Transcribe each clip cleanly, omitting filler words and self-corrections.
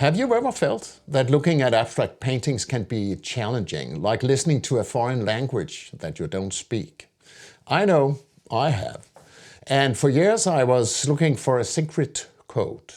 Have you ever felt that looking at abstract paintings can be challenging, like listening to a foreign language that you don't speak? I know, I have. And for years I was looking for a secret code.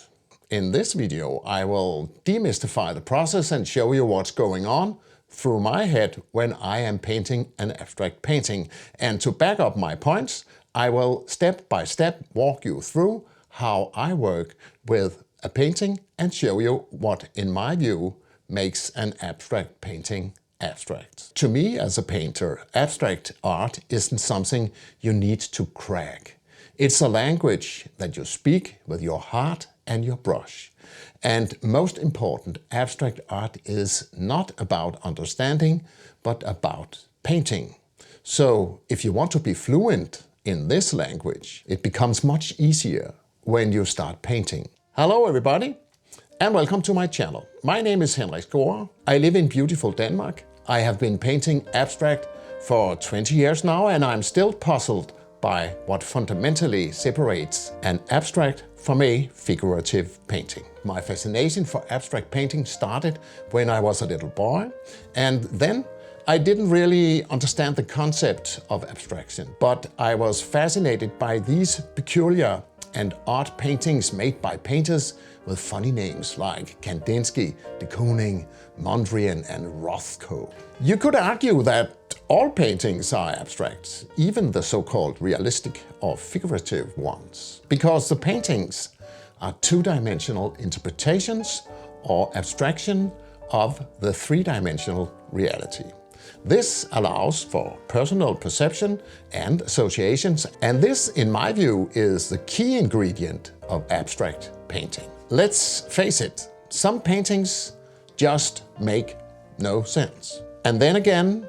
In this video I will demystify the process and show you what's going on through my head when I am painting an abstract painting. And to back up my points, I will step by step walk you through how I work with a painting and show you what, in my view, makes an abstract painting abstract. To me, as a painter, abstract art isn't something you need to crack. It's a language that you speak with your heart and your brush. And most important, abstract art is not about understanding, but about painting. So if you want to be fluent in this language, it becomes much easier when you start painting. Hello everybody, and welcome to my channel. My name is Henrik Skora. I live in beautiful Denmark. I have been painting abstract for 20 years now, and I'm still puzzled by what fundamentally separates an abstract from a figurative painting. My fascination for abstract painting started when I was a little boy, and then I didn't really understand the concept of abstraction, but I was fascinated by these peculiar and odd paintings made by painters with funny names like Kandinsky, de Kooning, Mondrian and Rothko. You could argue that all paintings are abstract, even the so-called realistic or figurative ones, because the paintings are two-dimensional interpretations or abstraction of the three-dimensional reality. This allows for personal perception and associations, and this, in my view, is the key ingredient of abstract painting. Let's face it, some paintings just make no sense. And then again,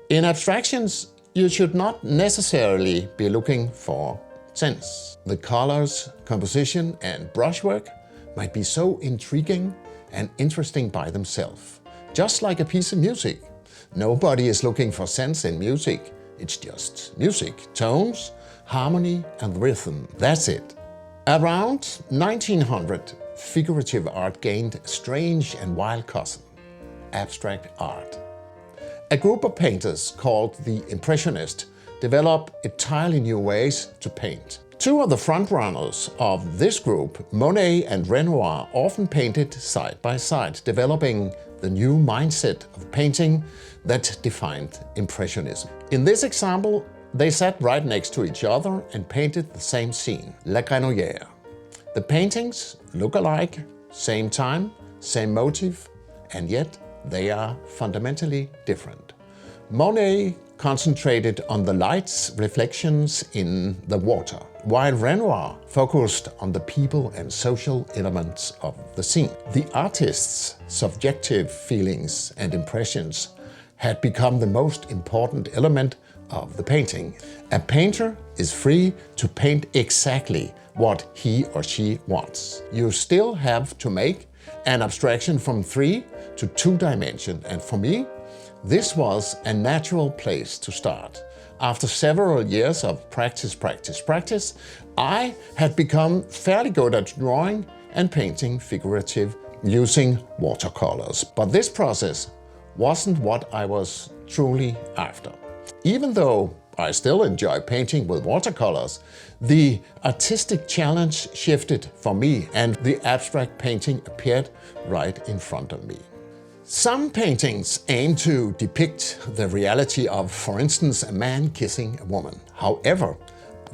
in abstractions, you should not necessarily be looking for sense. The colors, composition and brushwork might be so intriguing and interesting by themselves, just like a piece of music. Nobody is looking for sense in music. It's just music, tones, harmony and rhythm. That's it. Around 1900, figurative art gained a strange and wild cousin, abstract art. A group of painters called the Impressionists developed entirely new ways to paint. Two of the frontrunners of this group, Monet and Renoir, often painted side by side, developing the new mindset of painting that defined Impressionism. In this example, they sat right next to each other and painted the same scene, La Grenouillère. The paintings look alike, same time, same motive, and yet they are fundamentally different. Monet concentrated on the light's reflections in the water, while Renoir focused on the people and social elements of the scene. The artist's subjective feelings and impressions had become the most important element of the painting. A painter is free to paint exactly what he or she wants. You still have to make an abstraction from 3 to 2 dimensions, and for me, this was a natural place to start. After several years of practice, I had become fairly good at drawing and painting figurative using watercolors. But this process wasn't what I was truly after. Even though I still enjoy painting with watercolors, the artistic challenge shifted for me and the abstract painting appeared right in front of me. Some paintings aim to depict the reality of, for instance, a man kissing a woman. However,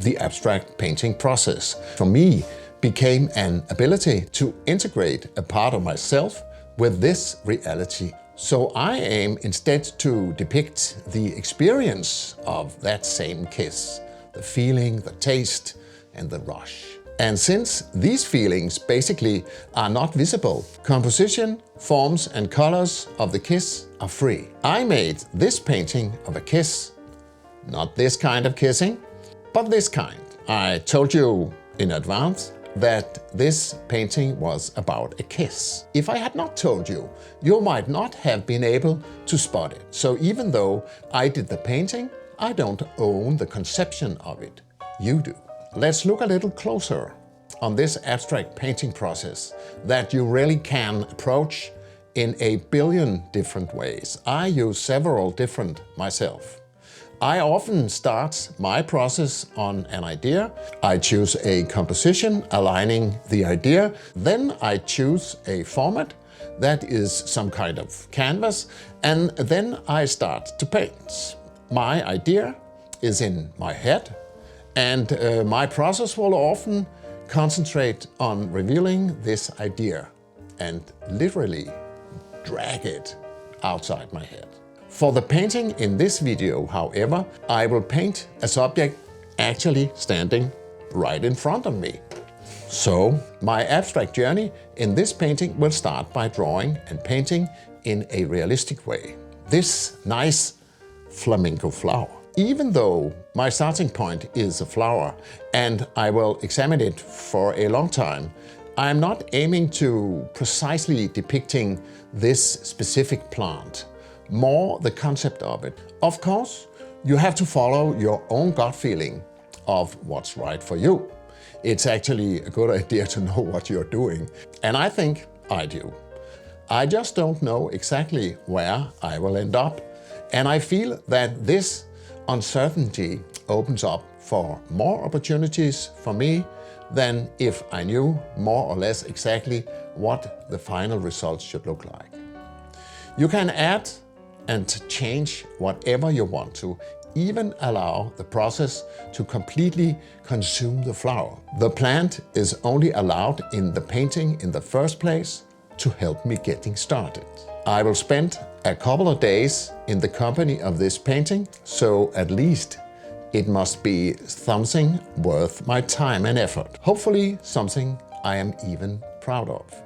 the abstract painting process, for me, became an ability to integrate a part of myself with this reality. So I aim instead to depict the experience of that same kiss, the feeling, the taste, and the rush. And since these feelings basically are not visible, composition, forms and colors of the kiss are free. I made this painting of a kiss, not this kind of kissing, but this kind. I told you in advance that this painting was about a kiss. If I had not told you, you might not have been able to spot it. So even though I did the painting, I don't own the conception of it. You do. Let's look a little closer on this abstract painting process that you really can approach in a billion different ways. I use several different myself. I often start my process on an idea. I choose a composition aligning the idea. Then I choose a format that is some kind of canvas, and then I start to paint. My idea is in my head, and my process will often concentrate on revealing this idea and literally drag it outside my head. For the painting in this video, however, I will paint a subject actually standing right in front of me. So my abstract journey in this painting will start by drawing and painting in a realistic way. This nice flamingo flower. Even though my starting point is a flower and I will examine it for a long time, I'm not aiming to precisely depicting this specific plant, more the concept of it. Of course, you have to follow your own gut feeling of what's right for you. It's actually a good idea to know what you're doing, and I think I do. I just don't know exactly where I will end up, and I feel that this uncertainty opens up for more opportunities for me than if I knew more or less exactly what the final results should look like. You can add and change whatever you want to, even allow the process to completely consume the flower. The plant is only allowed in the painting in the first place to help me getting started. I will spend a couple of days in the company of this painting, so at least it must be something worth my time and effort. Hopefully something I am even proud of.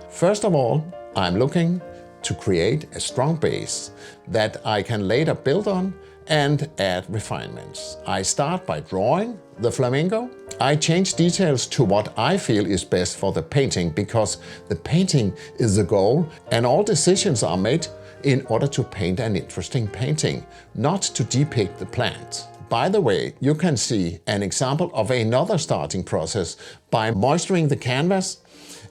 First of all, I'm looking to create a strong base that I can later build on and add refinements. I start by drawing the flamingo. I change details to what I feel is best for the painting, because the painting is the goal and all decisions are made in order to paint an interesting painting, not to depict the plant. By the way, you can see an example of another starting process by moisturizing the canvas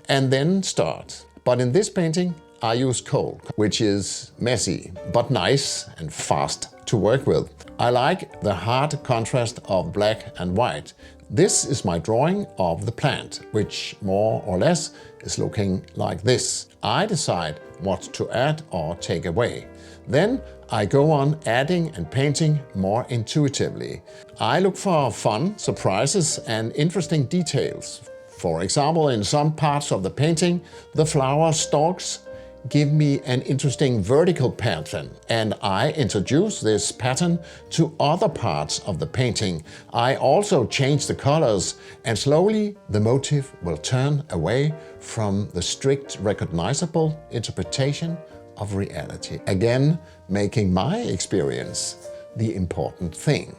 and then start. But in this painting, I use coal, which is messy, but nice and fast to work with. I like the hard contrast of black and white. This is my drawing of the plant, which more or less is looking like this. I decide what to add or take away. Then I go on adding and painting more intuitively. I look for fun, surprises and interesting details. For example, in some parts of the painting, the flower stalks give me an interesting vertical pattern, and I introduce this pattern to other parts of the painting. I also change the colors, and slowly the motif will turn away from the strict recognizable interpretation of reality, again making my experience the important thing.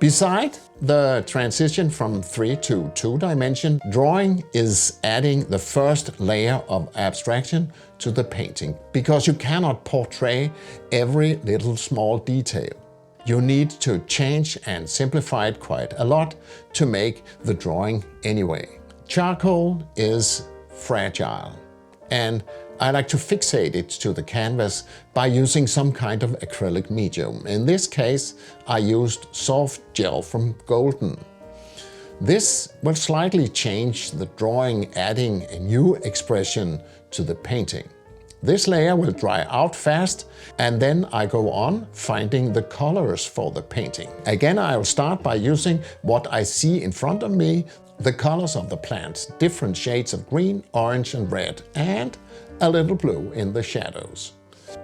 Beside the transition from 3 to 2 dimension, drawing is adding the first layer of abstraction to the painting, because you cannot portray every little small detail. You need to change and simplify it quite a lot to make the drawing anyway. Charcoal is fragile, and I like to fixate it to the canvas by using some kind of acrylic medium. In this case, I used soft gel from Golden. This will slightly change the drawing, adding a new expression to the painting. This layer will dry out fast, and then I go on finding the colors for the painting. Again, I'll start by using what I see in front of me, the colors of the plants, different shades of green, orange and red, and a little blue in the shadows.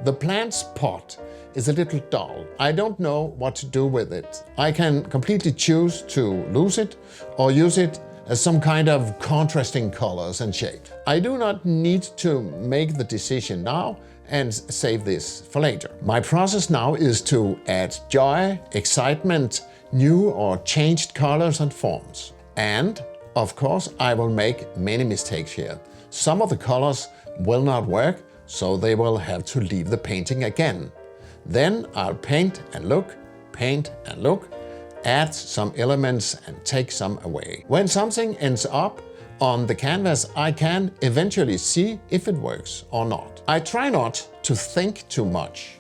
The plant's pot is a little dull. I don't know what to do with it. I can completely choose to lose it or use it as some kind of contrasting colors and shape. I do not need to make the decision now and save this for later. My process now is to add joy, excitement, new or changed colors and forms. And of course, I will make many mistakes here. Some of the colors will not work, so they will have to leave the painting again. Then I'll paint and look, add some elements and take some away. When something ends up on the canvas, I can eventually see if it works or not. I try not to think too much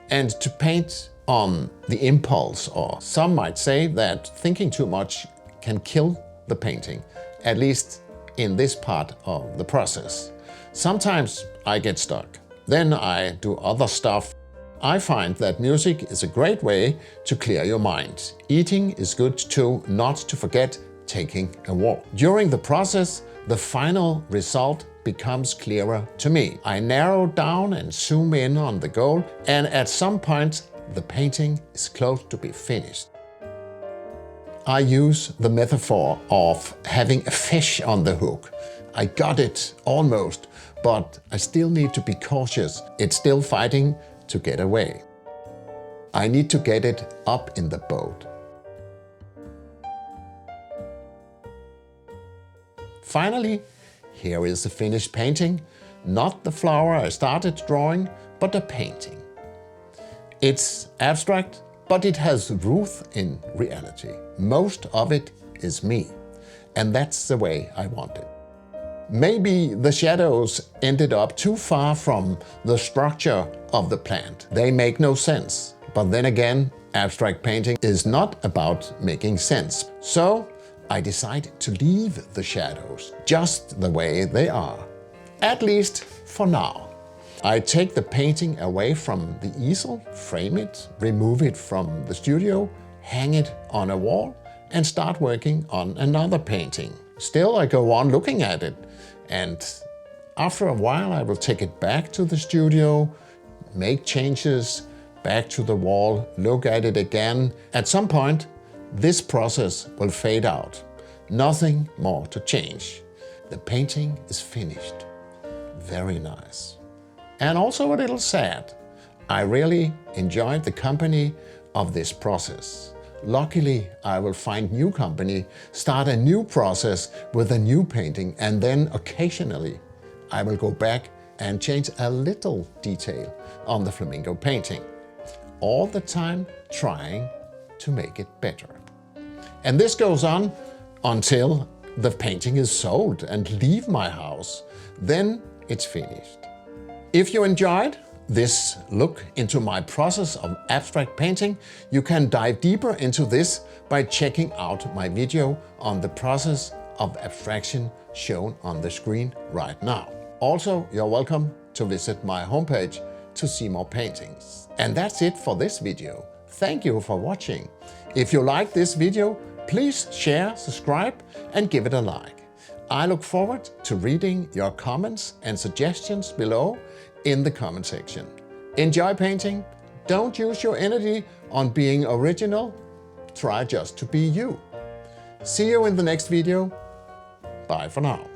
and to paint on the impulse, or some might say that thinking too much can kill the painting, at least in this part of the process. Sometimes I get stuck. Then I do other stuff. I find that music is a great way to clear your mind. Eating is good too, not to forget taking a walk. During the process, the final result becomes clearer to me. I narrow down and zoom in on the goal, and at some point the painting is close to be finished. I use the metaphor of having a fish on the hook. I got it almost, but I still need to be cautious. It's still fighting to get away. I need to get it up in the boat. Finally, here is the finished painting. Not the flower I started drawing, but a painting. It's abstract, but it has Ruth in reality. Most of it is me, and that's the way I want it. Maybe the shadows ended up too far from the structure of the plant. They make no sense. But then again, abstract painting is not about making sense. So I decided to leave the shadows just the way they are, at least for now. I take the painting away from the easel, frame it, remove it from the studio, hang it on a wall, and start working on another painting. Still, I go on looking at it, and after a while I will take it back to the studio, make changes, back to the wall, look at it again. At some point, this process will fade out. Nothing more to change. The painting is finished. Very nice. And also a little sad. I really enjoyed the company of this process. Luckily, I will find new company, start a new process with a new painting, and then occasionally I will go back and change a little detail on the flamingo painting. All the time trying to make it better. And this goes on until the painting is sold and leave my house. Then it's finished. If you enjoyed this look into my process of abstract painting, you can dive deeper into this by checking out my video on the process of abstraction shown on the screen right now. Also, you're welcome to visit my homepage to see more paintings. And that's it for this video. Thank you for watching. If you like this video, please share, subscribe, and give it a like. I look forward to reading your comments and suggestions below in the comment section. Enjoy painting. Don't use your energy on being original. Try just to be you. See you in the next video. Bye for now.